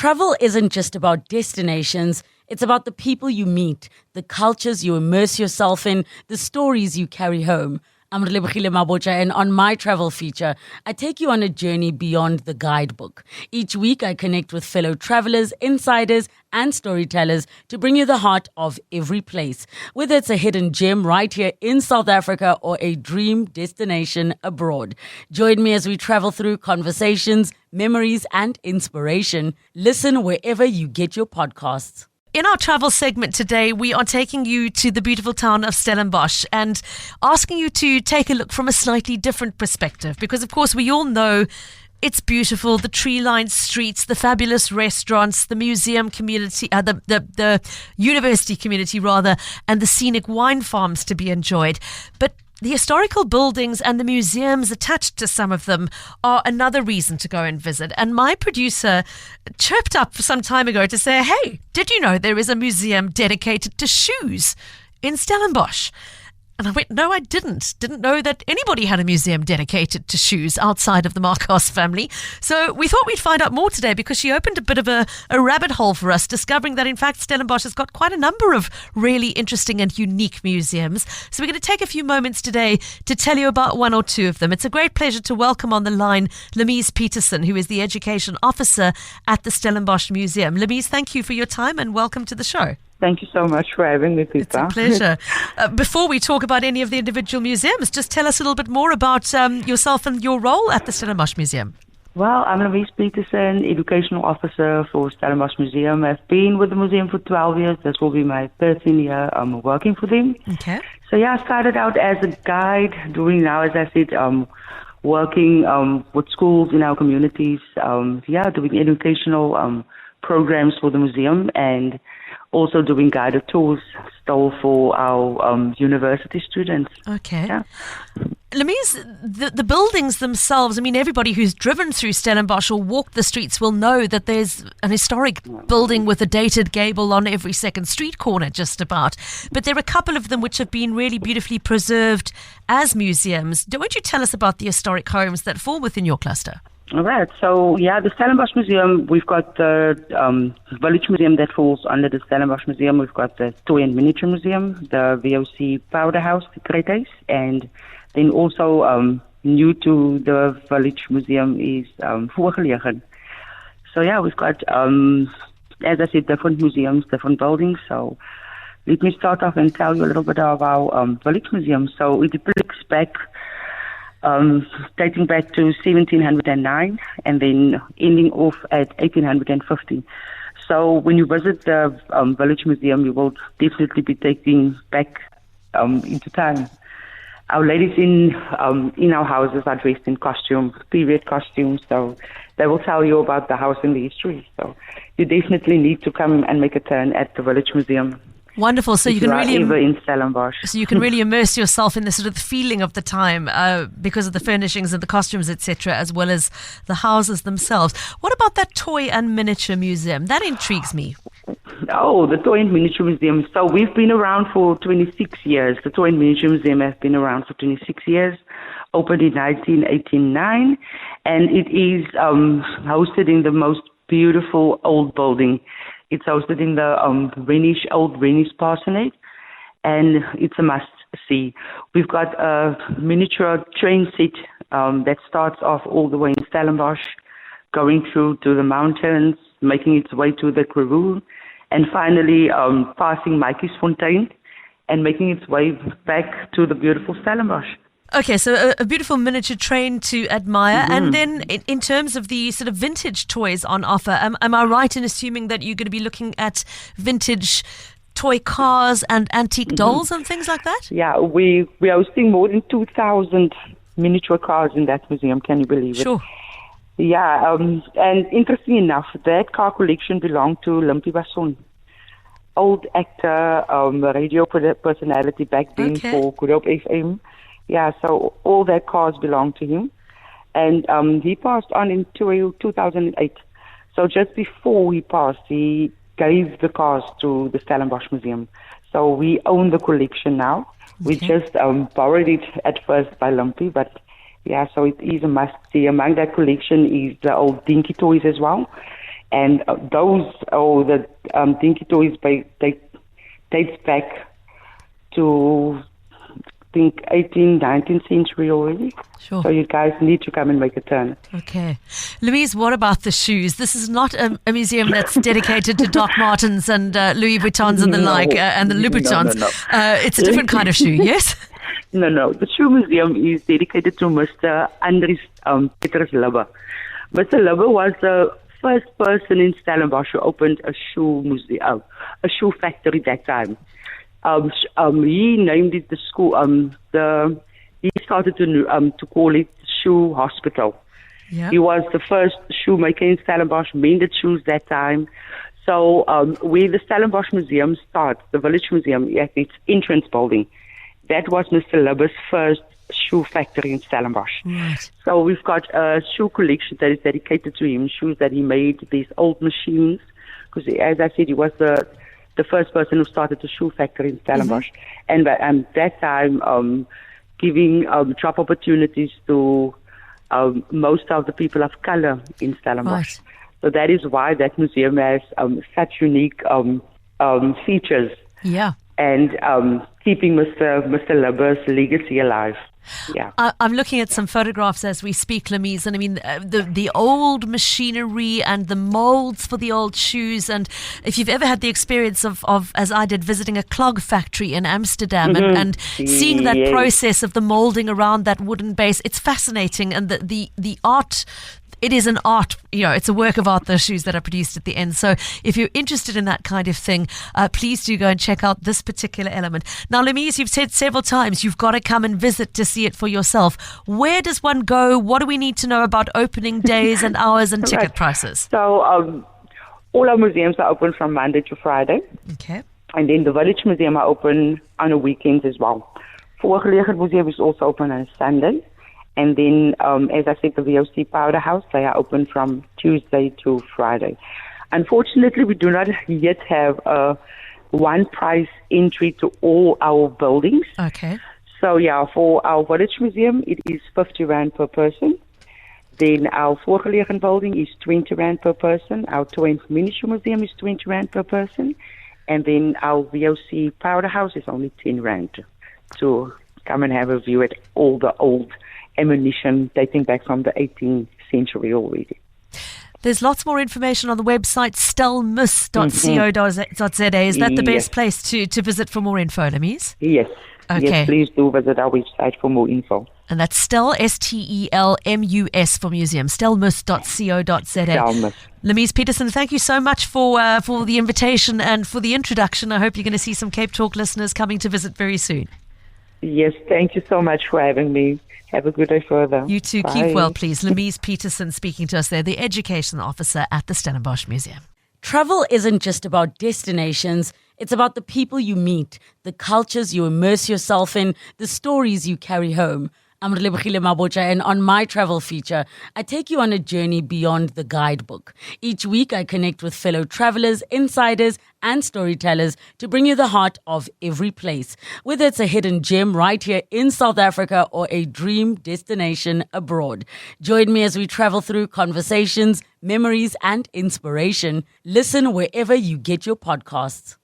Travel isn't just about destinations, it's about the people you meet, the cultures you immerse yourself in, the stories you carry home. I'm Relebogile Mabocha, and on my travel feature, I take you on a journey beyond the guidebook. Each week, I connect with fellow travelers, insiders, and storytellers to bring you the heart of every place. Whether it's a hidden gem right here in South Africa or a dream destination abroad. Join me as we travel through conversations, memories, and inspiration. Listen wherever you get your podcasts. In our travel segment today, we are taking you to the beautiful town of Stellenbosch and asking you to take a look from a slightly different perspective. Because, of course, we all know it's beautiful, the tree-lined streets, the fabulous restaurants, the museum community, the university community, rather, and the scenic wine farms to be enjoyed. But the historical buildings and the museums attached to some of them are another reason to go and visit. And my producer chirped up some time ago to say, hey, did you know there is a museum dedicated to shoes in Stellenbosch? And I went, no, I didn't. Didn't know that anybody had a museum dedicated to shoes outside of the Marcos family. So we thought we'd find out more today because she opened a bit of a rabbit hole for us, discovering that, in fact, Stellenbosch has got quite a number of really interesting and unique museums. So we're going to take a few moments today to tell you about one or two of them. It's a great pleasure to welcome on the line Petersen, who is the Education Officer at the Stellenbosch Museum. Lemise, thank you for your time and welcome to the show. Thank you so much for having me, Pippa. It's a pleasure. Before we talk about any of the individual museums, just tell us a little bit more about yourself and your role at the Stellenbosch Museum. Well, I'm Louise Petersen, Educational Officer for Stellenbosch Museum. I've been with the museum for 12 years. This will be my 13th year working for them. Okay. So, I started out as a guide, doing now, as I said, working with schools in our communities, doing educational programs for the museum and also doing guided tours still for our university students. Okay. Yeah. Lemise, the buildings themselves, I mean, everybody who's driven through Stellenbosch or walked the streets will know that there's an historic building with a dated gable on every second street corner just about. But there are a couple of them which have been really beautifully preserved as museums. Won't you tell us about the historic homes that fall within your cluster? All right. So, the Stellenbosch Museum, we've got the Village Museum that falls under the Stellenbosch Museum. We've got the Toy and Miniature Museum, the VOC Powder House, the Cretes, and then also new to the Village Museum is Voorgelegen. So, we've got, as I said, different museums, different buildings. So, let me start off and tell you a little bit of our Village Museum. So, it depicts back dating back to 1709 and then ending off at 1850. So when you visit the Village Museum, you will definitely be taking back into time. Our ladies in our houses are dressed in costumes, period costumes, so they will tell you about the house and the history. So you definitely need to come and make a turn at the Village Museum. Wonderful. So you can really in Stellenbosch. So you can really immerse yourself in the sort of feeling of the time because of the furnishings and the costumes, etc., as well as the houses themselves. What about that Toy and Miniature Museum? That intrigues me. Oh, the Toy and Miniature Museum. So we've been around for 26 years. The Toy and Miniature Museum has been around for 26 years. Opened in 1989, and it is hosted in the most beautiful old building. It's hosted in the old Rhenish parsonage, and it's a must-see. We've got a miniature train set that starts off all the way in Stellenbosch, going through to the mountains, making its way to the Karoo, and finally passing Maatjiesfontein and making its way back to the beautiful Stellenbosch. Okay, so a beautiful miniature train to admire. Mm-hmm. And then in terms of the sort of vintage toys on offer, am I right in assuming that you're going to be looking at vintage toy cars and antique dolls and things like that? Yeah, we are hosting more than 2,000 miniature cars in that museum. Can you believe it? Sure. Yeah, and interesting enough, that car collection belonged to Limpie Basson, old actor, radio personality back then for Good Hope FM. Yeah, so all that cars belong to him. And he passed on in 2008. So just before he passed, he gave the cars to the Stellenbosch Museum. So we own the collection now. Okay. We just borrowed it at first by Limpie, but yeah, so it is a must-see. Among that collection is the old dinky toys as well. And the dinky toys, they dates back to, I think, 18th, 19th century already. Sure. So you guys need to come and make a turn. Okay. Louise, what about the shoes? This is not a museum that's dedicated to Doc Martens and Louis Vuittons and the like, and the Louboutins. No. It's a different kind of shoe, yes? No. The shoe museum is dedicated to Mr. Andries Petersen. Mr. Lubbe was the first person in Stellenbosch who opened a shoe museum, a shoe factory that time. He named it the school. He started to call it Shoe Hospital. Yeah. He was the first shoemaker in Stellenbosch, mended shoes that time. So where the Stellenbosch Museum starts, the Village Museum, at its entrance building, that was Mr. Lubbe's first shoe factory in Stellenbosch. Right. So we've got a shoe collection that is dedicated to him, shoes that he made, these old machines, because as I said, he was the first person who started the shoe factory in Stellenbosch. Mm-hmm. And that time giving job opportunities to most of the people of color in Stellenbosch. Right. So that is why that museum has such unique features. Yeah. And keeping Mr. Lubbe's legacy alive. Yeah. I'm looking at some photographs as we speak, Lamise, and I mean the old machinery and the molds for the old shoes. And if you've ever had the experience of as I did, visiting a clog factory in Amsterdam and seeing that process of the molding around that wooden base, it's fascinating. And the art. It is an art, it's a work of art, those shoes that are produced at the end. So if you're interested in that kind of thing, please do go and check out this particular element. Now, Lamise, you've said several times you've got to come and visit to see it for yourself. Where does one go? What do we need to know about opening days and hours and ticket prices? So all our museums are open from Monday to Friday. Okay. And then the Village Museum are open on the weekends as well. Voorgelegen Museum is also open on a Sunday. And then, as I said, the VOC Powder House, they are open from Tuesday to Friday. Unfortunately, we do not yet have a one-price entry to all our buildings. Okay. So, for our Village Museum, it is 50 Rand per person. Then our Voorgelegen building is 20 Rand per person. Our Toy and Miniature Museum is 20 Rand per person. And then our VOC Powder House is only 10 Rand to come and have a view at all the old ammunition dating back from the 18th century already. There's lots more information on the website stellmus.co.za. Is that the best place to visit for more info, Lamise? Yes. Okay. Yes, please do visit our website for more info. And that's Stel, STELMUS for museum, stellmus.co.za. Lamise Petersen, thank you so much for the invitation and for the introduction. I hope you're going to see some Cape Talk listeners coming to visit very soon. Yes, thank you so much for having me. Have a good day further. You too. Bye. Keep well, please. Lamise Petersen speaking to us there, the education officer at the Stellenbosch Museum. Travel isn't just about destinations. It's about the people you meet, the cultures you immerse yourself in, the stories you carry home. I'm Relebogile Mabotja, and on my travel feature, I take you on a journey beyond the guidebook. Each week, I connect with fellow travelers, insiders, and storytellers to bring you the heart of every place. Whether it's a hidden gem right here in South Africa or a dream destination abroad. Join me as we travel through conversations, memories, and inspiration. Listen wherever you get your podcasts.